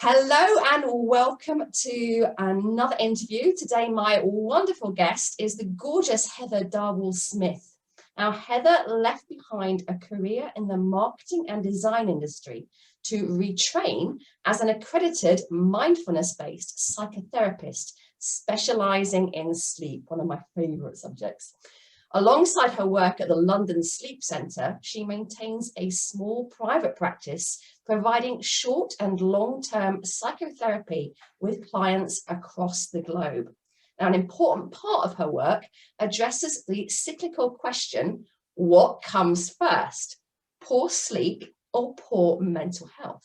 Hello and welcome to another interview. Today my wonderful guest is the gorgeous Heather Darwall-Smith. Now Heather left behind a career in the marketing and design industry to retrain as an accredited mindfulness-based psychotherapist, specialising in sleep, one of my favourite subjects. Alongside her work at the London Sleep Centre, she maintains a small private practice providing short and long-term psychotherapy with clients across the globe. Now, an important part of her work addresses the cyclical question, what comes first, poor sleep or poor mental health?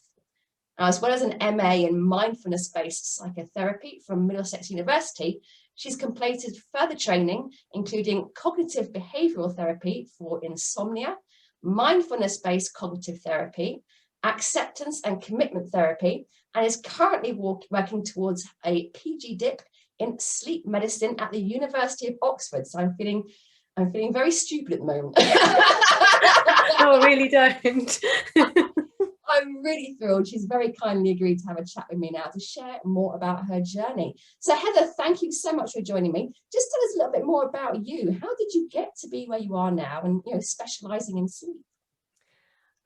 As well as an MA in Mindfulness-based Psychotherapy from Middlesex University, she's completed further training, including Cognitive Behavioural Therapy for Insomnia, Mindfulness-based Cognitive Therapy, Acceptance and Commitment Therapy, and is currently working towards a PGDip in sleep medicine at the University of Oxford. So I'm feeling very stupid at the moment. Oh, really don't. I'm really thrilled. She's very kindly agreed to have a chat with me now to share more about her journey. So Heather, thank you so much for joining me. Just tell us a little bit more about you. How did you get to be where you are now and, specialising in sleep?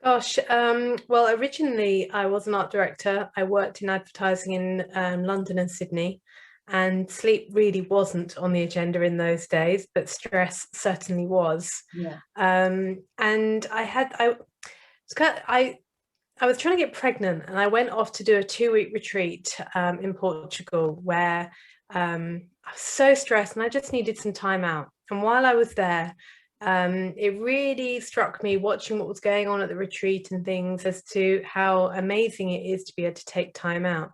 Gosh, well, originally I was an art director. I worked in advertising in London and Sydney, and sleep really wasn't on the agenda in those days, but stress certainly was. Yeah. And I was trying to get pregnant, and I went off to do a 2-week retreat in Portugal where I was so stressed and I just needed some time out. And while I was there, it really struck me watching what was going on at the retreat and things as to how amazing it is to be able to take time out,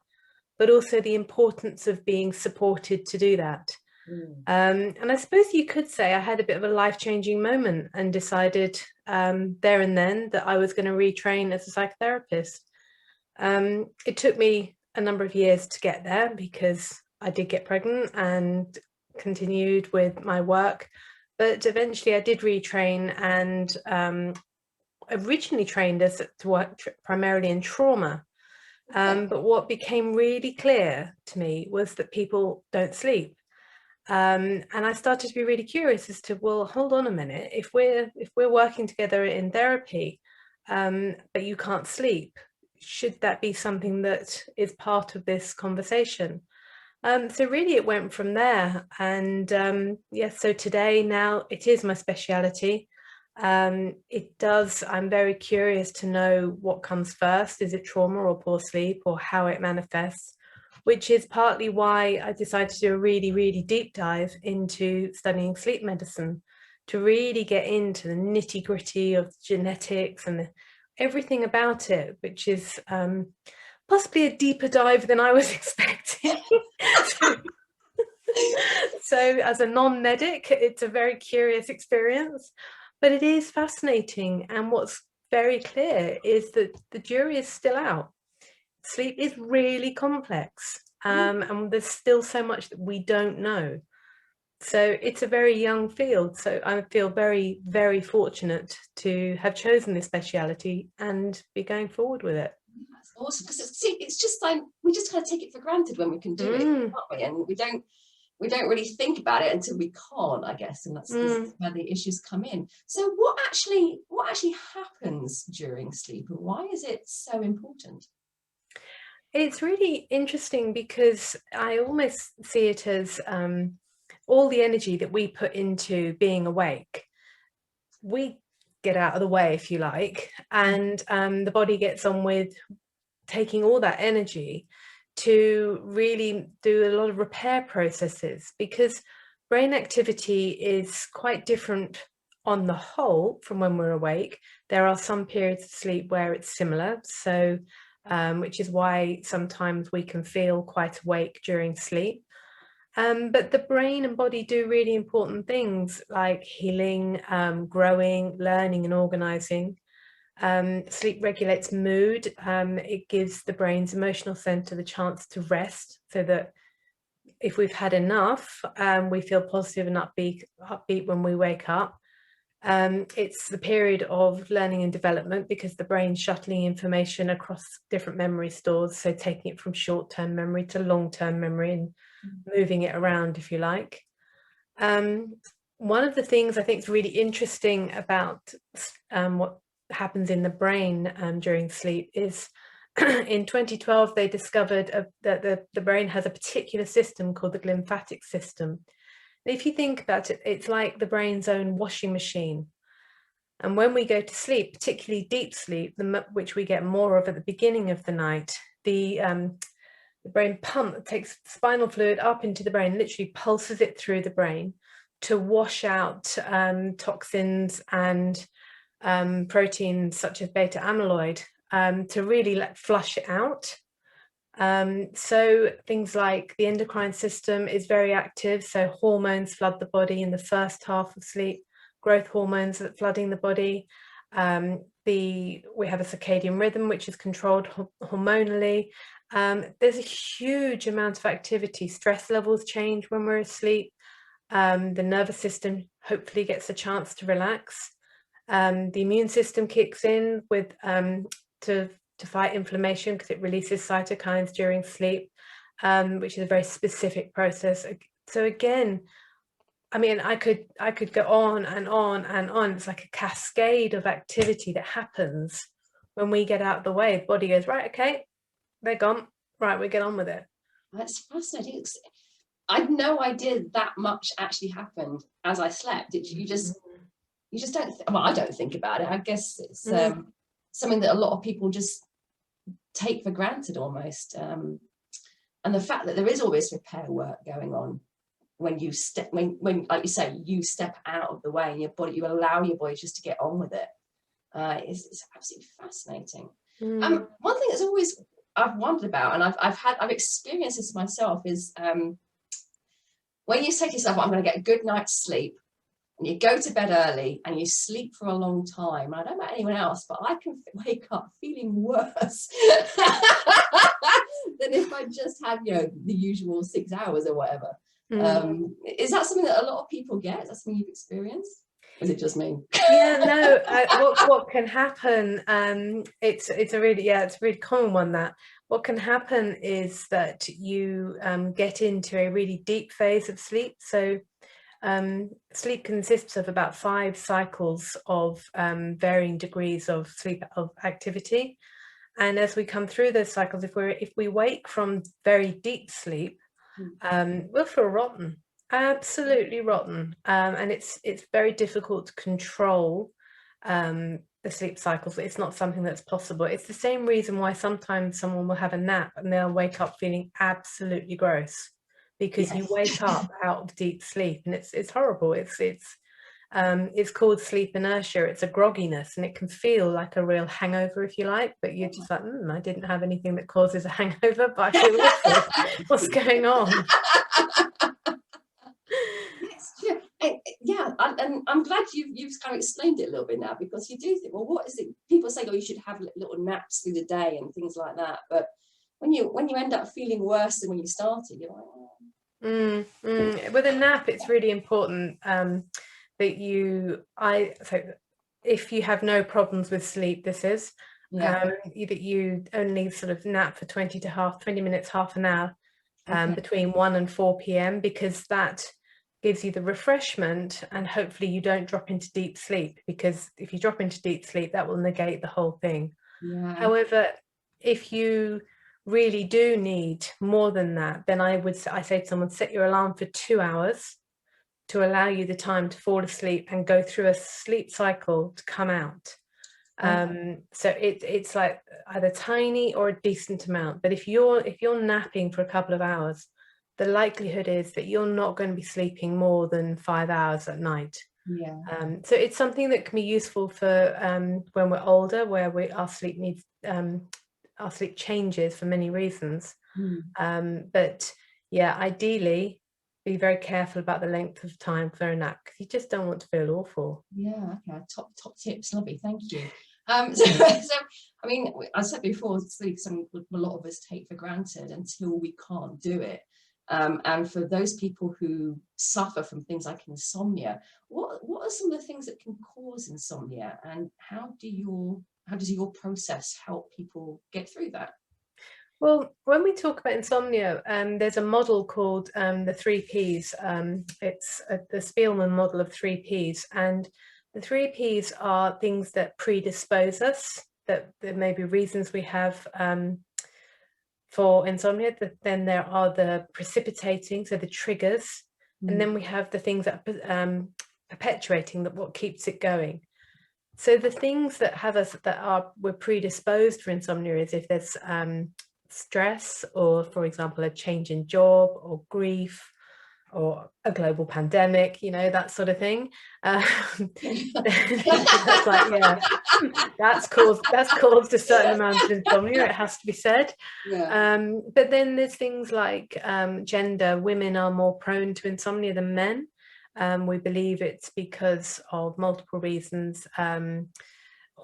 but also the importance of being supported to do that. And I suppose you could say I had a bit of a life-changing moment and decided there and then that I was going to retrain as a psychotherapist. It took me a number of years to get there because I did get pregnant and continued with my work, but eventually I did retrain and originally trained to work primarily in trauma. But what became really clear to me was that people don't sleep. And I started to be really curious as to, well, hold on a minute, if we're working together in therapy, but you can't sleep, should that be something that is part of this conversation? So really it went from there. And yes, so today now it is my speciality. I'm very curious to know what comes first. Is it trauma or poor sleep, or how it manifests? Which is partly why I decided to do a really, really deep dive into studying sleep medicine, to really get into the nitty gritty of genetics and everything about it, which is possibly a deeper dive than I was expecting. So as a non-medic, it's a very curious experience, but it is fascinating. And what's very clear is that the jury is still out. Sleep is really complex, and there's still so much that we don't know. So it's a very young field. So I feel very, very fortunate to have chosen this speciality and be going forward with it. That's awesome, because it's just like we just kind of take it for granted when we can do it, can't we? And we don't really think about it until we can't, I guess, and that's where the issues come in. So what actually happens during sleep, and why is it so important? It's really interesting because I almost see it as all the energy that we put into being awake, we get out of the way, if you like, and the body gets on with taking all that energy to really do a lot of repair processes, because brain activity is quite different on the whole from when we're awake. There are some periods of sleep where it's similar, so which is why sometimes we can feel quite awake during sleep. But the brain and body do really important things like healing, growing, learning and organizing. Sleep regulates mood. It gives the brain's emotional center the chance to rest, so that if we've had enough, we feel positive and upbeat when we wake up. It's the period of learning and development because the brain's shuttling information across different memory stores, so taking it from short-term memory to long-term memory and moving it around, if you like. One of the things I think is really interesting about what happens in the brain during sleep is in 2012 they discovered that the brain has a particular system called the lymphatic system. If you think about it, it's like the brain's own washing machine. And when we go to sleep, particularly deep sleep, which we get more of at the beginning of the night, the brain takes spinal fluid up into the brain, literally pulses it through the brain to wash out toxins and proteins such as beta amyloid to really flush it out. So things like the endocrine system is very active, so hormones flood the body in the first half of sleep, growth hormones that flooding the body. We have a circadian rhythm which is controlled hormonally. There's a huge amount of activity. Stress levels change when we're asleep. The nervous system hopefully gets a chance to relax. The immune system kicks in with to fight inflammation because it releases cytokines during sleep, which is a very specific process. So again, I mean, I could go on and on and on. It's like a cascade of activity that happens when we get out of the way. The body goes, right, okay, they're gone. Right, we get on with it. That's fascinating. I had no idea that much actually happened as I slept. You just don't. Well, I don't think about it. I guess it's something that a lot of people just take for granted almost. And the fact that there is always repair work going on when you step, when like you say, you step out of the way and you allow your body just to get on with it. It's absolutely fascinating. One thing that's always I've wondered about, and I've experienced this myself, is when you say to yourself, I'm going to get a good night's sleep, and you go to bed early and you sleep for a long time. I don't know about anyone else, but I can wake up feeling worse than if I just had, the usual 6 hours or whatever. Is that something that a lot of people get? Is that something you've experienced? Or is it just me? Yeah, no. What can happen? It's a really common one. That what can happen is that you get into a really deep phase of sleep. So sleep consists of about 5 cycles of varying degrees of sleep activity, and as we come through those cycles, if we wake from very deep sleep, we'll feel rotten, absolutely rotten, and it's very difficult to control the sleep cycles. It's not something that's possible. It's the same reason why sometimes someone will have a nap and they'll wake up feeling absolutely gross, because you wake up out of deep sleep, and it's horrible. It's called sleep inertia. It's a grogginess, and it can feel like a real hangover, if you like, but you're just like, I didn't have anything that causes a hangover, but I feel awful. What's going on? Yeah, and I'm glad you've kind of explained it a little bit now, because you do think, well, what is it? People say, you should have little naps through the day and things like that, but when you end up feeling worse than when you started, you're like, With a nap, it's really important that so if you have no problems with sleep, that you only sort of nap for 20 minutes, half an hour between 1 and 4 p.m, because that gives you the refreshment, and hopefully you don't drop into deep sleep, because if you drop into deep sleep, that will negate the whole thing. However, if you really do need more than that, then I say to someone, set your alarm for 2 hours to allow you the time to fall asleep and go through a sleep cycle to come out. So it's like either tiny or a decent amount, but if you're napping for a couple of hours, the likelihood is that you're not going to be sleeping more than 5 hours at night. So it's something that can be useful for when we're older, where our sleep needs our sleep changes for many reasons. But yeah, ideally be very careful about the length of time for a nap, because you just don't want to feel awful. Okay, top tips, lovely, thank you. So I mean, I said before, sleep is something a lot of us take for granted until we can't do it. And for those people who suffer from things like insomnia, what are some of the things that can cause insomnia, and how does your process help people get through that? Well, when we talk about insomnia, there's a model called the 3Ps. It's the Spielman model of 3Ps, and the 3Ps are things that predispose us, that there may be reasons we have for insomnia. Then there are the precipitating, so the triggers, and then we have the things that are perpetuating, that what keeps it going. So the things that have us, we're predisposed for insomnia, is if there's stress, or for example a change in job, or grief, or a global pandemic, that sort of thing. That's like, yeah, that's caused a certain amount of insomnia, it has to be said. Yeah. But then there's things like gender. Women are more prone to insomnia than men. We believe it's because of multiple reasons,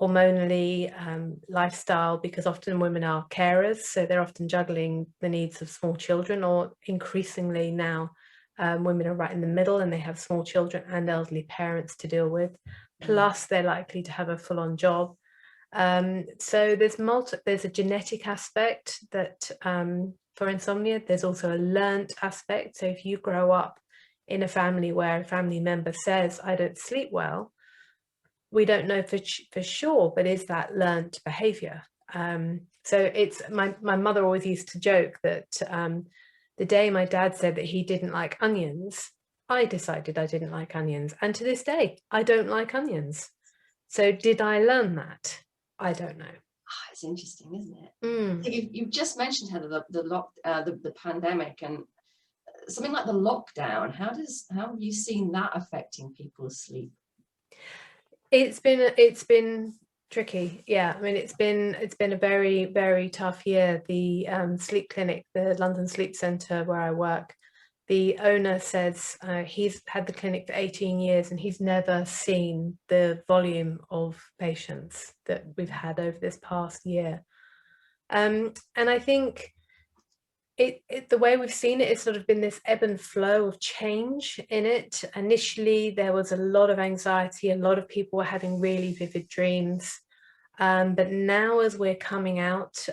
hormonally, lifestyle, because often women are carers, so they're often juggling the needs of small children, or increasingly now women are right in the middle and they have small children and elderly parents to deal with, plus they're likely to have a full-on job. So there's a genetic aspect that for insomnia. There's also a learnt aspect. So if you grow up in a family where a family member says, I don't sleep well, we don't know for sure, but is that learnt behavior? So it's my mother always used to joke that the day my dad said that he didn't like onions, I decided I didn't like onions, and to this day I don't like onions. So did I learn that? I don't know. It's interesting, isn't it? So you've just mentioned, Heather, the pandemic and something like the lockdown. How have you seen that affecting people's sleep? It's been tricky. Yeah, I mean, it's been a very, very tough year. The sleep clinic, the London Sleep Centre where I work, the owner says he's had the clinic for 18 years and he's never seen the volume of patients that we've had over this past year. And I think the way we've seen it, it's sort of been this ebb and flow of change in it. Initially, there was a lot of anxiety. A lot of people were having really vivid dreams. But now, as we're coming out,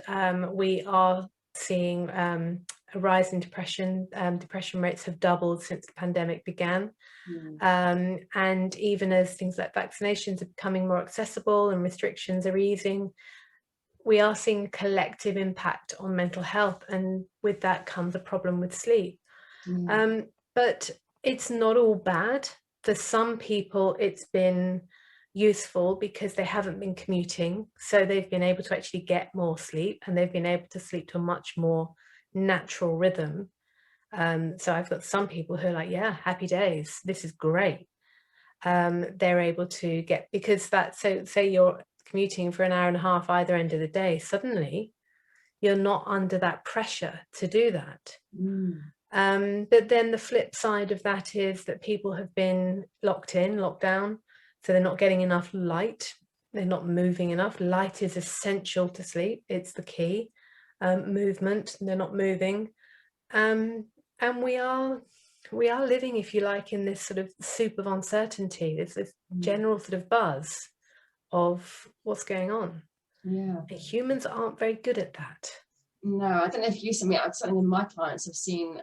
we are seeing a rise in depression. Depression rates have doubled since the pandemic began. And even as things like vaccinations are becoming more accessible and restrictions are easing, we are seeing collective impact on mental health, and with that comes a problem with sleep. But it's not all bad. For some people, it's been useful because they haven't been commuting, so they've been able to actually get more sleep, and they've been able to sleep to a much more natural rhythm. So I've got some people who are like, yeah, happy days, this is great. They're able to get, because say you're commuting for an hour and a half either end of the day, suddenly you're not under that pressure to do that. But then the flip side of that is that people have been locked down, so they're not getting enough light, they're not moving enough. Light is essential to sleep, it's the key. Movement, they're not moving, and we are living, if you like, in this sort of soup of uncertainty. There's this general sort of buzz of what's going on. And humans aren't very good at that. No, I don't know if you see me. Certainly, my clients have seen.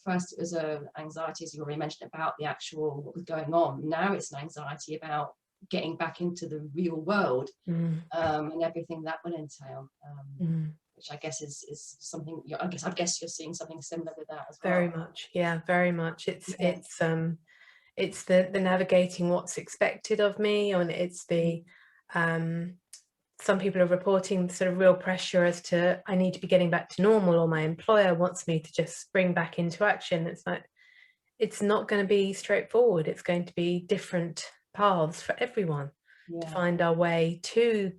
First, it was anxiety, as you already mentioned, about the actual what was going on. Now it's an anxiety about getting back into the real world and everything that would entail. Which I guess is something. I guess you're seeing something similar with that as well. Very much, yeah, very much. It's the navigating what's expected of me, and it's the some people are reporting sort of real pressure as to, I need to be getting back to normal, or my employer wants me to just spring back into action. It's like, it's not going to be straightforward. It's going to be different paths for everyone to find our way to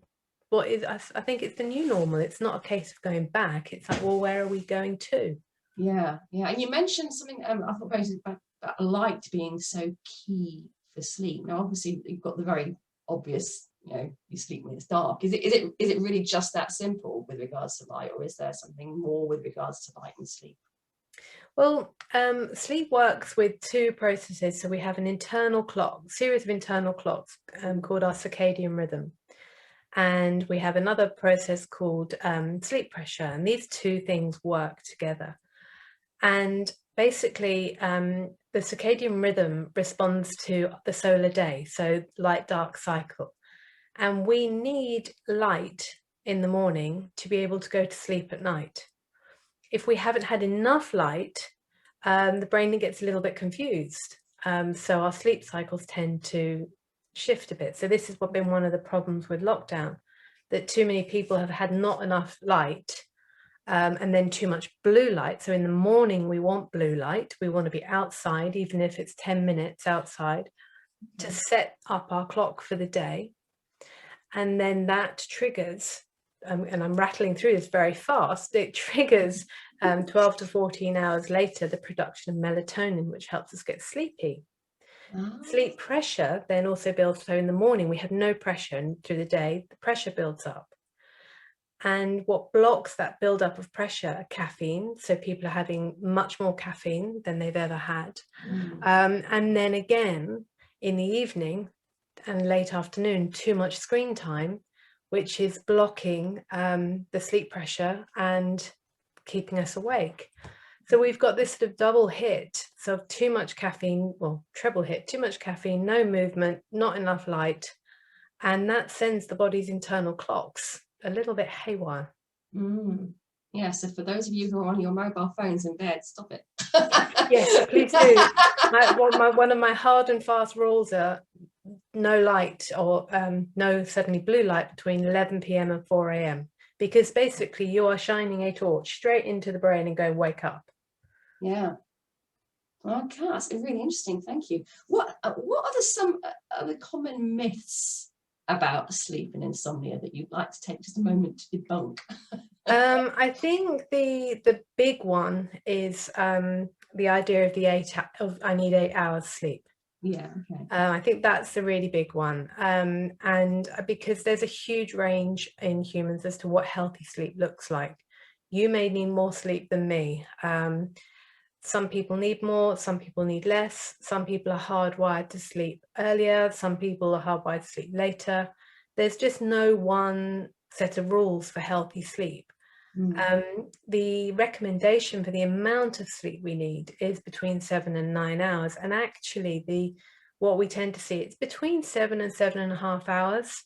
what is, I think it's the new normal. It's not a case of going back. It's like, well, where are we going to? Yeah. And you mentioned something I thought about light being so key for sleep. Now, obviously, you've got the very obvious, you sleep when it's dark. Is it really just that simple with regards to light, or is there something more with regards to light and sleep? Well, sleep works with two processes. So we have an internal clock, series of internal clocks called our circadian rhythm. And we have another process called sleep pressure. And these two things work together. And basically, the circadian rhythm responds to the solar day, so light-dark cycle. And we need light in the morning to be able to go to sleep at night. If we haven't had enough light, the brain gets a little bit confused. So our sleep cycles tend to shift a bit. So this has been one of the problems with lockdown, that too many people have had not enough light and then too much blue light. So in the morning, we want blue light. We want to be outside, even if it's 10 minutes outside, to set up our clock for the day. And then that triggers, and I'm rattling through this very fast, it triggers 12 to 14 hours later, the production of melatonin, which helps us get sleepy. Sleep pressure then also builds. So in the morning, we have no pressure, and through the day, the pressure builds up. And what blocks that buildup of pressure? Caffeine. So people are having much more caffeine than they've ever had. And then again, in the evening and late afternoon, too much screen time, which is blocking the sleep pressure and keeping us awake. So we've got this sort of double hit. So too much caffeine, well, treble hit, too much caffeine, no movement, not enough light. And that sends the body's internal clocks a little bit haywire. Yeah, so for those of you who are on your mobile phones in bed, stop it. Yes, please do. One of my hard and fast rules are no light or no suddenly blue light between 11 p.m. and 4 a.m. because basically you are shining a torch straight into the brain and going, wake up. Yeah. Okay, that's really interesting. Thank you. What are some other common myths about sleep and insomnia that you'd like to take just a moment to debunk? I think the big one is the idea of I need 8 hours sleep. Yeah, okay. I think that's the really big one. And because there's a huge range in humans as to what healthy sleep looks like. You may need more sleep than me. Some people need more, some people need less. Some people are hardwired to sleep earlier. Some people are hardwired to sleep later. There's just no one set of rules for healthy sleep. The recommendation for the amount of sleep we need is between 7 and 9 hours. And actually, what we tend to see, it's between 7 and 7.5 hours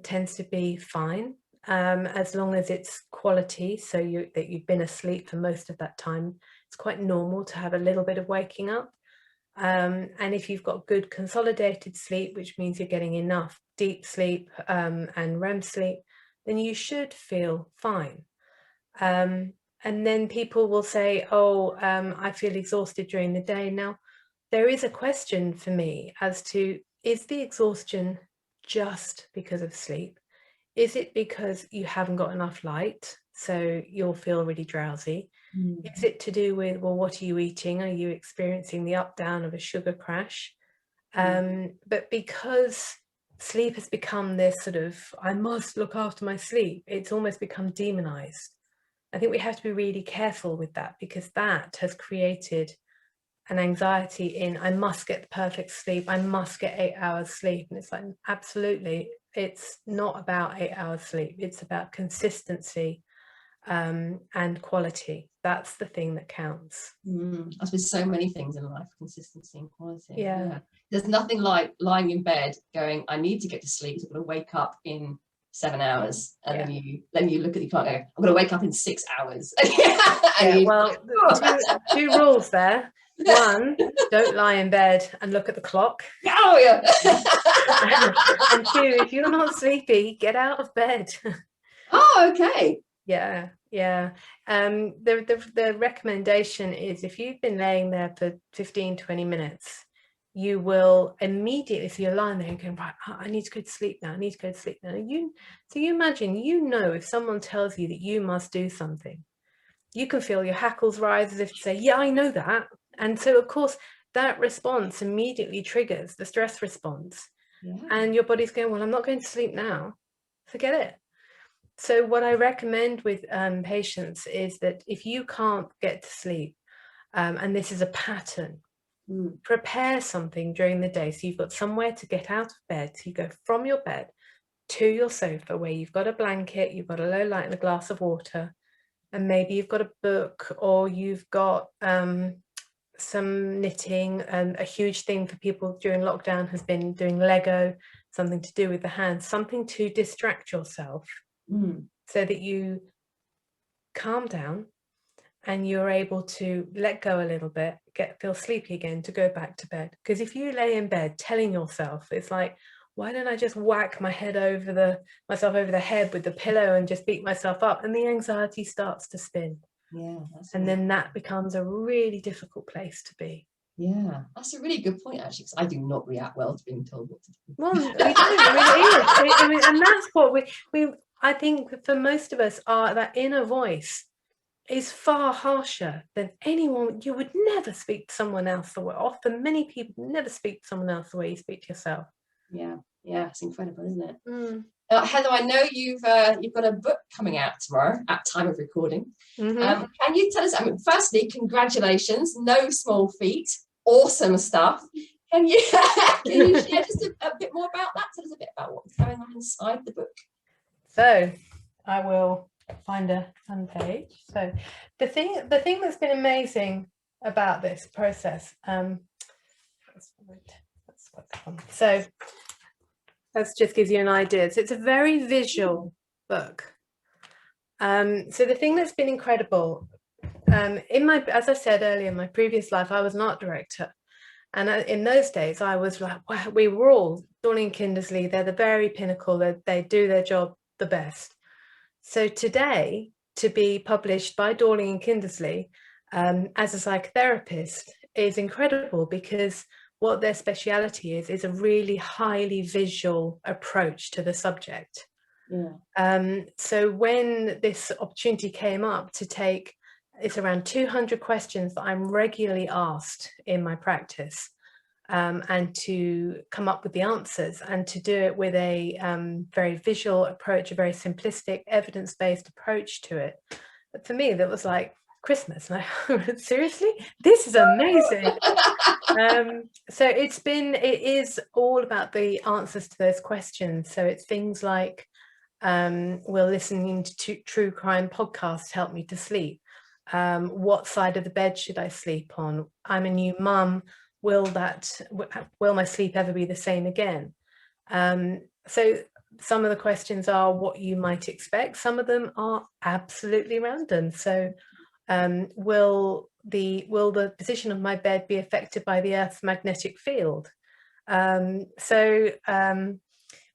tends to be fine, as long as it's quality. So that you've been asleep for most of that time. It's quite normal to have a little bit of waking up. And if you've got good consolidated sleep, which means you're getting enough deep sleep and REM sleep, then you should feel fine. And then people will say, oh, I feel exhausted during the day. Now, there is a question for me as to, is the exhaustion just because of sleep? Is it because you haven't got enough light, so you'll feel really drowsy? Is it to do with, well, what are you eating? Are you experiencing the up down of a sugar crash? But because sleep has become this sort of, I must look after my sleep, it's almost become demonized. I think we have to be really careful with that, because that has created an anxiety in, I must get the perfect sleep, I must get 8 hours sleep. And it's like, absolutely, it's not about 8 hours sleep, it's about consistency and quality. That's the thing that counts. As with so many things in life, consistency and quality. Yeah. There's nothing like lying in bed going, I need to get to sleep, so I'm going to wake up in 7 hours, and then you look at the clock and go, I'm going to wake up in 6 hours. Well, two rules there. One, don't lie in bed and look at the clock. Oh yeah. And two, if you're not sleepy, get out of bed. Oh, okay. Yeah. The recommendation is, if you've been laying there for 15-20 minutes, you will immediately, if you're lying there and going, right, I need to go to sleep now, I need to go to sleep now. So you imagine, if someone tells you that you must do something, you can feel your hackles rise as if to say, yeah, I know that. And so, of course, that response immediately triggers the stress response. And your body's going, well, I'm not going to sleep now. Forget it. So what I recommend with patients is that if you can't get to sleep, and this is a pattern, prepare something during the day. So you've got somewhere to get out of bed. So you go from your bed to your sofa where you've got a blanket, you've got a low light and a glass of water, and maybe you've got a book, or you've got some knitting. And a huge thing for people during lockdown has been doing Lego, something to do with the hands, something to distract yourself so that you calm down and you're able to let go a little bit, feel sleepy again, to go back to bed. Because if you lay in bed telling yourself, it's like, why don't I just whack myself over the head with the pillow and just beat myself up? And the anxiety starts to spin. Yeah. And then that becomes a really difficult place to be. Yeah, that's a really good point, actually, because I do not react well to being told what to do. Well, we don't. I mean, and that's what I think for most of us, that inner voice is far harsher than anyone. You would never speak to someone else the way. Often, many people never speak to someone else the way you speak to yourself. Yeah, it's incredible, isn't it? Heather, I know you've got a book coming out tomorrow at time of recording. Can you tell us? I mean, firstly, congratulations! No small feat. Awesome stuff. Can you share just a bit more about that? Tell us a bit about what's going on inside the book. So, I will find a fun page. So, the thing that's been amazing about this process, so that just gives you an idea. So it's a very visual book. So the thing that's been incredible, as I said earlier, in my previous life, I was an art director. And in those days, I was like, wow, we were all, Dorling and Kindersley, they're the very pinnacle, they do their job the best. So today, to be published by Dorling and Kindersley as a psychotherapist is incredible, because what their speciality is a really highly visual approach to the subject. So when this opportunity came up to take, it's around 200 questions that I'm regularly asked in my practice, and to come up with the answers, and to do it with a very visual approach, a very simplistic evidence-based approach to it. But for me, that was like Christmas. And I seriously, this is amazing. So it is all about the answers to those questions. So it's things like, will listening to true crime podcasts help me to sleep? What side of the bed should I sleep on? I'm a new mum. Will my sleep ever be the same again? So some of the questions are what you might expect. Some of them are absolutely random. So will the position of my bed be affected by the Earth's magnetic field? Will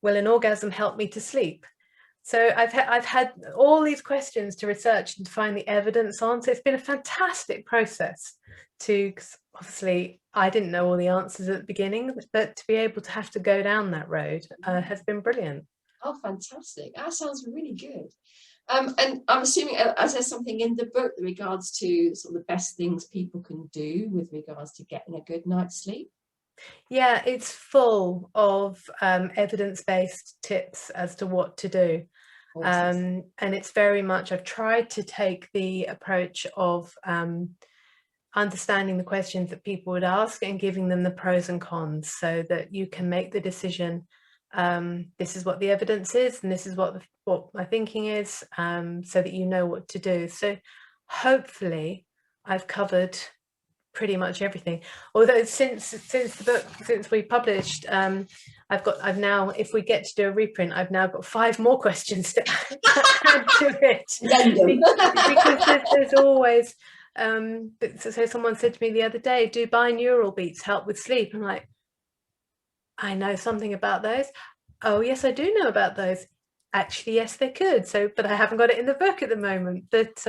an orgasm help me to sleep? So I've had all these questions to research and to find the evidence on. So it's been a fantastic process because obviously I didn't know all the answers at the beginning, but to be able to have to go down that road has been brilliant. Oh, fantastic. That sounds really good. And I'm assuming, as there's something in the book with regards to sort of the best things people can do with regards to getting a good night's sleep. Yeah, it's full of evidence-based tips as to what to do. Awesome. And it's very much, I've tried to take the approach of understanding the questions that people would ask and giving them the pros and cons so that you can make the decision. This is what the evidence is, and this is what my thinking is, so that you know what to do. So hopefully I've covered pretty much everything. Although since we published, I've now, if we get to do a reprint, I've now got 5 more questions to add to it. because there's always so someone said to me the other day, do binaural beats help with sleep? I'm like, I know something about those. Oh yes, I do know about those. Actually, yes, they could. So, but I haven't got it in the book at the moment. But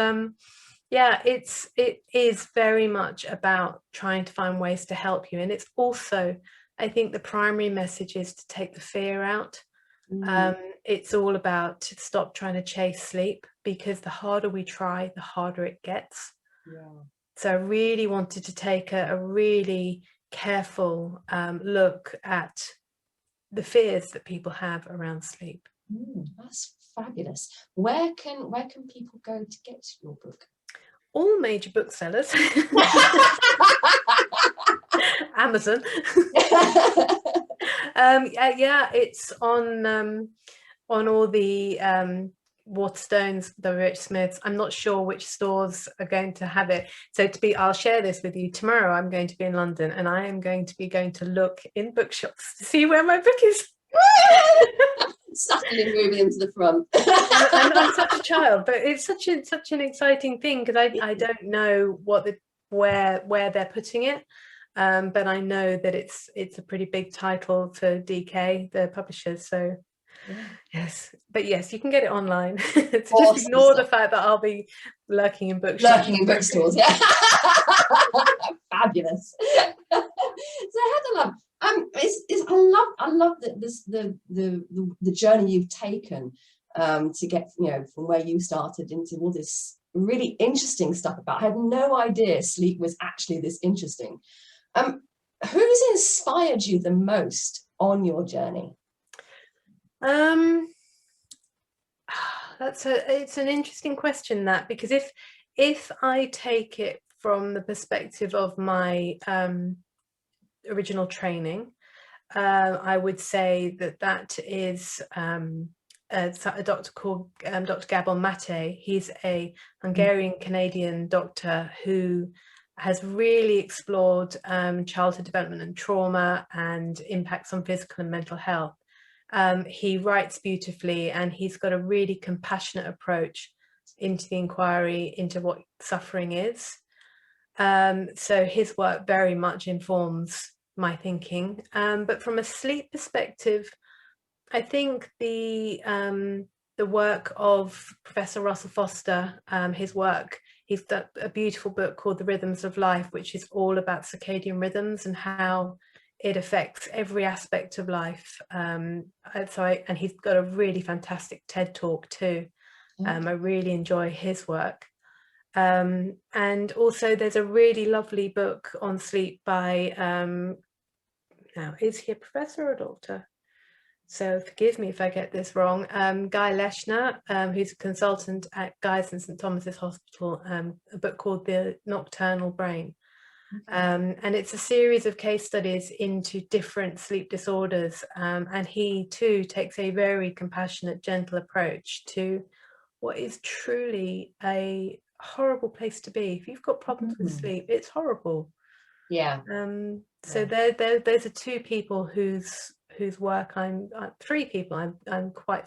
yeah, it is very much about trying to find ways to help you. And it's also, I think the primary message is to take the fear out. It's all about to stop trying to chase sleep, because the harder we try, the harder it gets. So I really wanted to take a really careful look at the fears that people have around sleep. That's Fabulous. Where can people go to get your book? All major booksellers. Amazon. Yeah, it's on all the Waterstones, the Rich Smiths. I'm not sure which stores are going to have it. So I'll share this with you. Tomorrow I'm going to be in London, and I am going to look in bookshops to see where my book is. Suddenly moving into the front. I'm such a child, but it's such an exciting thing, because I don't know where they're putting it, but I know that it's a pretty big title to DK, the publishers. So yes, but yes, you can get it online. So awesome, just ignore the fact that I'll be lurking in bookshops. Lurking in bookstores, yeah. Fabulous. So Heather, I love the journey you've taken to get, you know, from where you started into all this really interesting stuff about. I had no idea sleep was actually this interesting. Who's inspired you the most on your journey? It's an interesting question, that, because if I take it from the perspective of my original training, I would say that is a doctor called Dr. Gabor Mate. He's a Hungarian-Canadian doctor who has really explored childhood development and trauma and impacts on physical and mental health. He writes beautifully, and he's got a really compassionate approach into the inquiry into what suffering is. So his work very much informs my thinking. But from a sleep perspective, I think the work of Professor Russell Foster, his work, he's got a beautiful book called The Rhythms of Life, which is all about circadian rhythms and how it affects every aspect of life. And he's got a really fantastic TED talk too. I really enjoy his work. And also there's a really lovely book on sleep by, now is he a professor or a doctor? So forgive me if I get this wrong. Guy Leshner, who's a consultant at Guy's and St Thomas's Hospital, a book called The Nocturnal Brain. And it's a series of case studies into different sleep disorders. And he too takes a very compassionate, gentle approach to what is truly a horrible place to be. If you've got problems with sleep, it's horrible. Yeah. So those are two people whose work three people I'm quite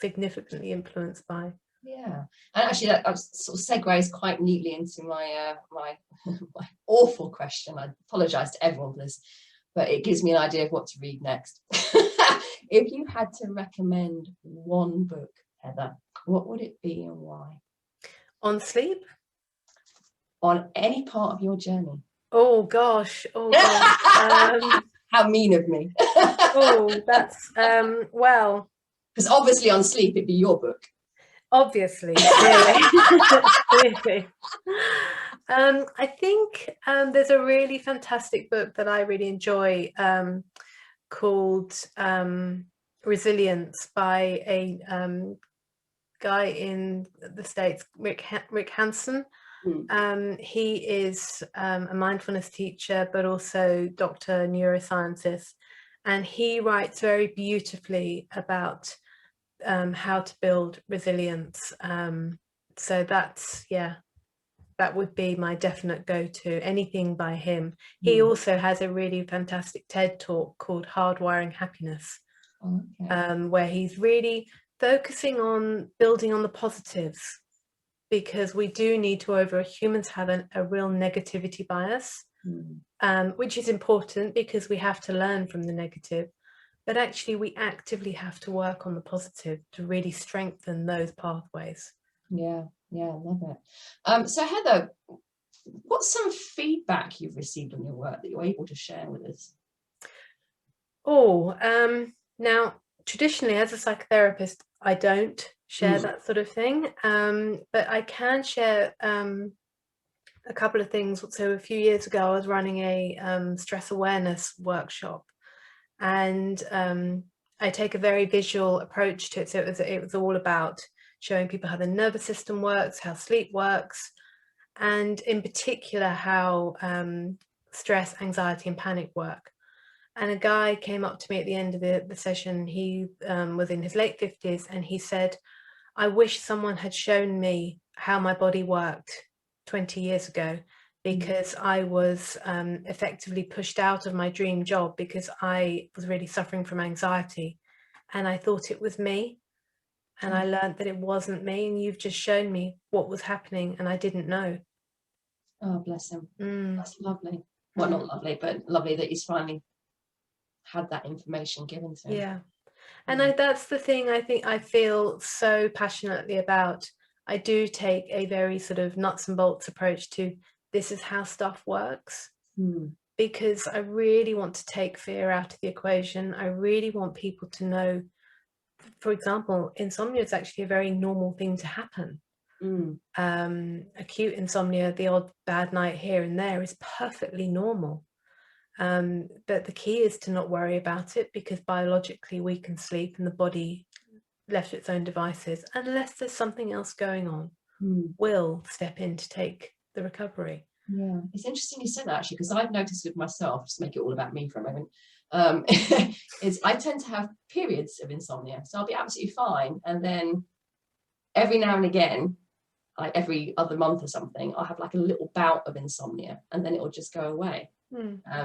significantly influenced by. Yeah, and actually that sort of segues quite neatly into my my awful question. I apologise to everyone for this, but it gives me an idea of what to read next. If you had to recommend one book, Heather, what would it be and why? On sleep? On any part of your journey? Oh gosh. How mean of me. Oh, that's well, because obviously on sleep it'd be your book. Obviously, clearly. I think there's a really fantastic book that I really enjoy called Resilience by a guy in the States, Rick Hansen. He is a mindfulness teacher, but also doctor, neuroscientist, and he writes very beautifully about how to build resilience. So that would be my definite go-to, anything by him. He also has a really fantastic TED talk called Hardwiring Happiness, where he's really focusing on building on the positives, because we do need to humans have a real negativity bias, which is important because we have to learn from the negative. But actually, we actively have to work on the positive to really strengthen those pathways. Yeah, I love it. So Heather, what's some feedback you've received on your work that you're able to share with us? Now, traditionally, as a psychotherapist, I don't share that sort of thing, but I can share a couple of things. So a few years ago, I was running a stress awareness workshop. And I take a very visual approach to it. So it was all about showing people how the nervous system works, how sleep works, and in particular how stress, anxiety and panic work. And a guy came up to me at the end of the session. He was in his late 50s, and he said, I wish someone had shown me how my body worked 20 years ago, because I was effectively pushed out of my dream job because I was really suffering from anxiety, and I thought it was me, and I learned that it wasn't me, and you've just shown me what was happening and I didn't know. Oh, bless him. That's lovely. Well, not lovely, but lovely that he's finally had that information given to him. Yeah. And that's the thing I feel so passionately about. I do take a very sort of nuts and bolts approach to this is how stuff works, because I really want to take fear out of the equation. I really want people to know, for example, insomnia is actually a very normal thing to happen. Acute insomnia, the odd bad night here and there, is perfectly normal. But the key is to not worry about it, because biologically we can sleep and the body, left to its own devices, unless there's something else going on, will step in to take the recovery. Yeah, it's interesting you said that, actually, because I've noticed with myself, just make it all about me for a moment, is I tend to have periods of insomnia. So I'll be absolutely fine, and then every now and again, like every other month or something, I'll have like a little bout of insomnia, and then it'll just go away.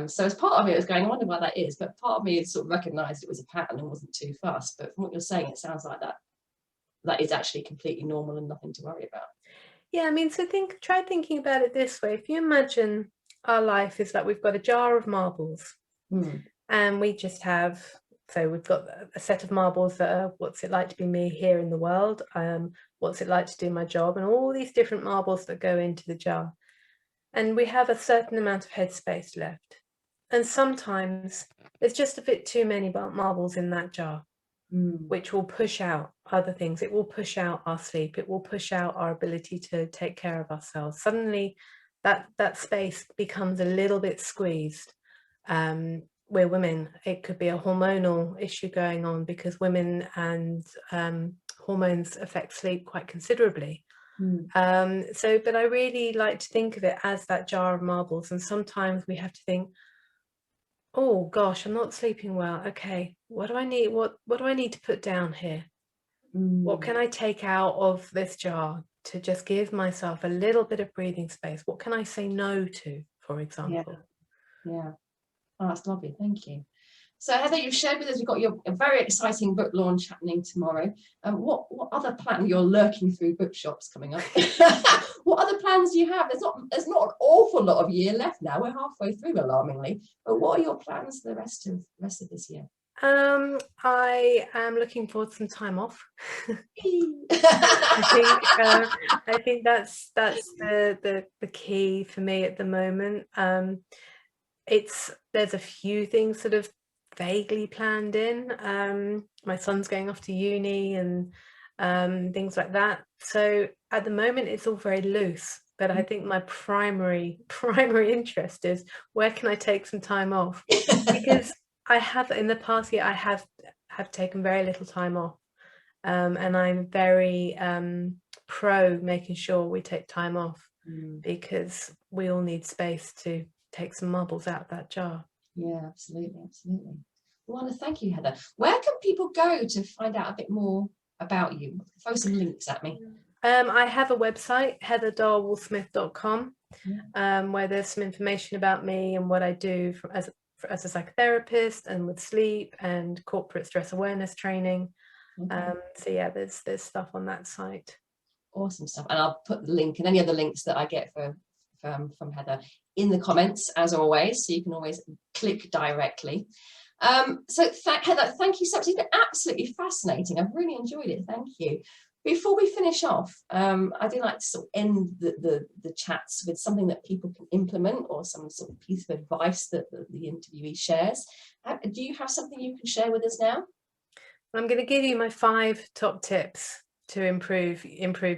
So as part of it was going, I wonder why that is, but part of me had sort of recognised it was a pattern and wasn't too fussed. But from what you're saying, it sounds like that is actually completely normal and nothing to worry about. Yeah, I mean, so try thinking about it this way. If you imagine our life is like we've got a jar of marbles, and we just have, so we've got a set of marbles that are, what's it like to be me here in the world, what's it like to do my job, and all these different marbles that go into the jar. And we have a certain amount of headspace left. And sometimes there's just a bit too many marbles in that jar, which will push out other things. It will push out our sleep. It will push out our ability to take care of ourselves. Suddenly that space becomes a little bit squeezed. We're women. It could be a hormonal issue going on, because women and hormones affect sleep quite considerably. But I really like to think of it as that jar of marbles, and sometimes we have to think, oh gosh, I'm not sleeping well. Okay, what do I need? What do I need to put down here? What can I take out of this jar to just give myself a little bit of breathing space? What can I say no to, for example? Yeah. Oh, that's lovely. Thank you. So Heather, you've shared with us, you've got your very exciting book launch happening tomorrow. What other plan? You're lurking through bookshops coming up. What other plans do you have? There's not an awful lot of year left now. We're halfway through, alarmingly. But what are your plans for the rest of this year? I am looking forward to some time off. I think that's the key for me at the moment. There's a few things sort of vaguely planned in. My son's going off to uni and things like that. So at the moment it's all very loose, but I think my primary interest is, where can I take some time off? Because I have, in the past year, I have taken very little time off, and I'm very pro making sure we take time off, because we all need space to take some marbles out of that jar. Yeah, absolutely. Well, I want to thank you, Heather. Where can people go to find out a bit more about you? Throw some links at me. I have a website, heatherdarwall-smith.com, where there's some information about me and what I do as a psychotherapist, and with sleep and corporate stress awareness training. So yeah, there's stuff on that site. Awesome stuff. And I'll put the link and any other links that I get from Heather in the comments, as always, so you can always click directly. So Heather, thank you so much. It's been absolutely fascinating. I've really enjoyed it. Thank you. Before we finish off, I do like to sort of end the chats with something that people can implement, or some sort of piece of advice that the interviewee shares. Do you have something you can share with us now? I'm going to give you my 5 top tips to improve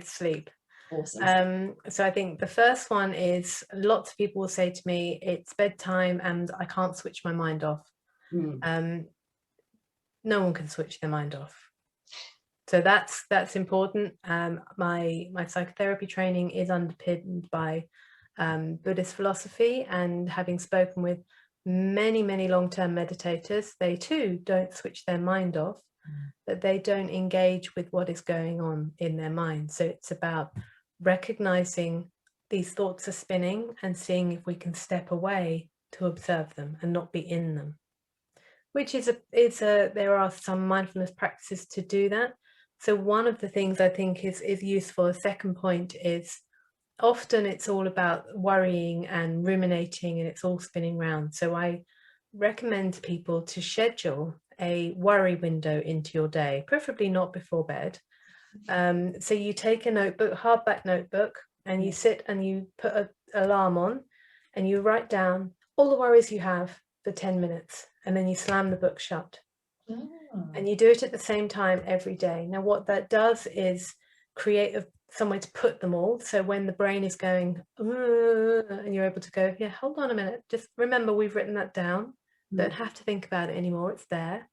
sleep. Awesome. So I think the first one is, lots of people will say to me, it's bedtime and I can't switch my mind off. no one can switch their mind off. So that's important. My psychotherapy training is underpinned by Buddhist philosophy, and having spoken with many long-term meditators, they too don't switch their mind off, but they don't engage with what is going on in their mind. So it's about recognizing these thoughts are spinning and seeing if we can step away to observe them and not be in them, which is there are some mindfulness practices to do that. So one of the things I think is useful, a second point, is often it's all about worrying and ruminating and it's all spinning round. So I recommend people to schedule a worry window into your day, preferably not before bed. So you take a notebook, hardback notebook, and you sit and you put an alarm on and you write down all the worries you have for 10 minutes, and then you slam the book shut. And you do it at the same time every day. Now what that does is create somewhere to put them all. So when the brain is going, and you're able to go, yeah, hold on a minute, just remember we've written that down. Don't have to think about it anymore, it's there.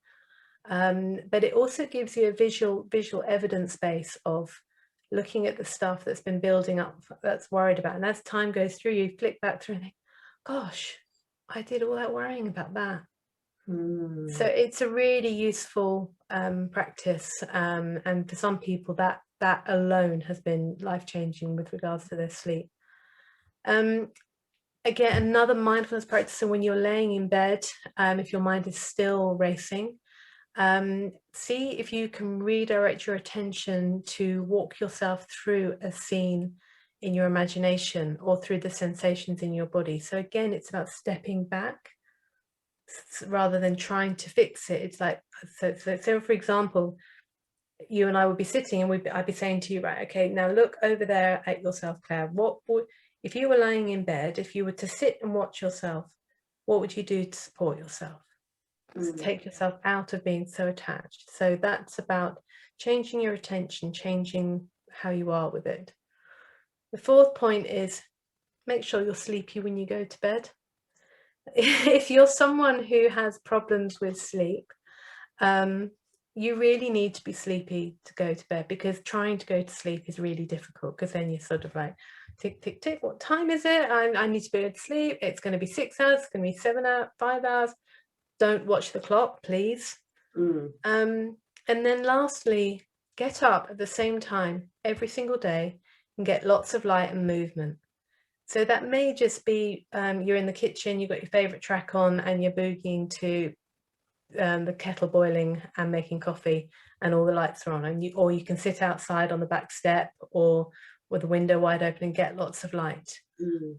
But it also gives you a visual evidence base of looking at the stuff that's been building up, that's worried about. And as time goes through, you flick back through and think, gosh, I did all that worrying about that. So it's a really useful practice, and for some people that alone has been life-changing with regards to their sleep. Again, another mindfulness practice, so when you're laying in bed, if your mind is still racing, see if you can redirect your attention to walk yourself through a scene in your imagination or through the sensations in your body. So again, it's about stepping back rather than trying to fix it. It's like, so for example, you and I would be sitting and I'd be saying to you, right, okay, now look over there at yourself, Claire. What if you were lying in bed, if you were to sit and watch yourself, what would you do to support yourself? To take yourself out of being so attached. So that's about changing your attention, changing how you are with it. The fourth point is make sure you're sleepy when you go to bed. If you're someone who has problems with sleep, you really need to be sleepy to go to bed, because trying to go to sleep is really difficult, because then you're sort of like, tick, tick, tick, what time is it? I need to be able to sleep. It's going to be 6 hours, it's going to be 7 hours, 5 hours. Don't watch the clock, please. And then lastly, get up at the same time every single day and get lots of light and movement. So that may just be you're in the kitchen, you've got your favorite track on and you're boogieing to the kettle boiling and making coffee and all the lights are on, and or you can sit outside on the back step or with the window wide open and get lots of light.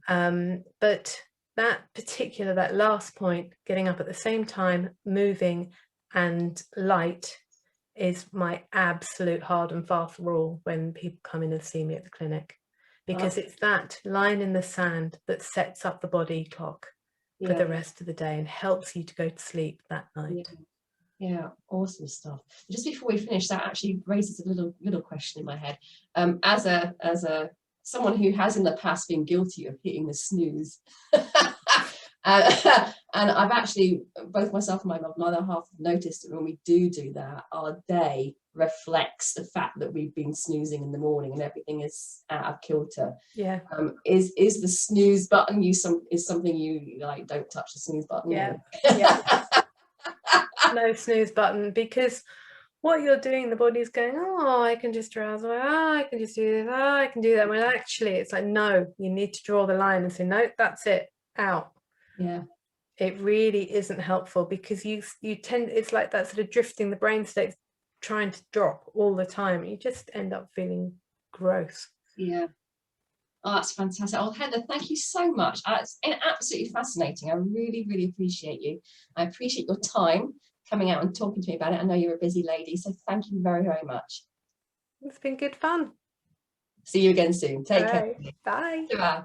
But that last point, getting up at the same time, moving and light, is my absolute hard and fast rule when people come in and see me at the clinic, because it's that line in the sand that sets up the body clock for the rest of the day and helps you to go to sleep that night. Yeah, awesome stuff. Just before we finish, that actually raises a little question in my head. As a someone who has in the past been guilty of hitting the snooze, and I've actually, both myself and my other half have noticed that when we do that, our day reflects the fact that we've been snoozing in the morning and everything is out of kilter. Yeah. Is the snooze button is something you like? Don't touch the snooze button. Yeah. No snooze button, because what you're doing, the body's going, oh, I can just drowse away, oh, I can just do this, oh, I can do that. Well, actually, it's like, no, you need to draw the line and say, no, that's it, out. Yeah. It really isn't helpful, because you tend, it's like that sort of drifting, the brain state's trying to drop all the time. You just end up feeling gross. Yeah. Oh, that's fantastic. Oh, Heather, thank you so much. It's been absolutely fascinating. I really, really appreciate you. I appreciate your time coming out and talking to me about it. I know you're a busy lady, so thank you very, very much. It's been good fun. See you again soon. Take care. Bye. Bye.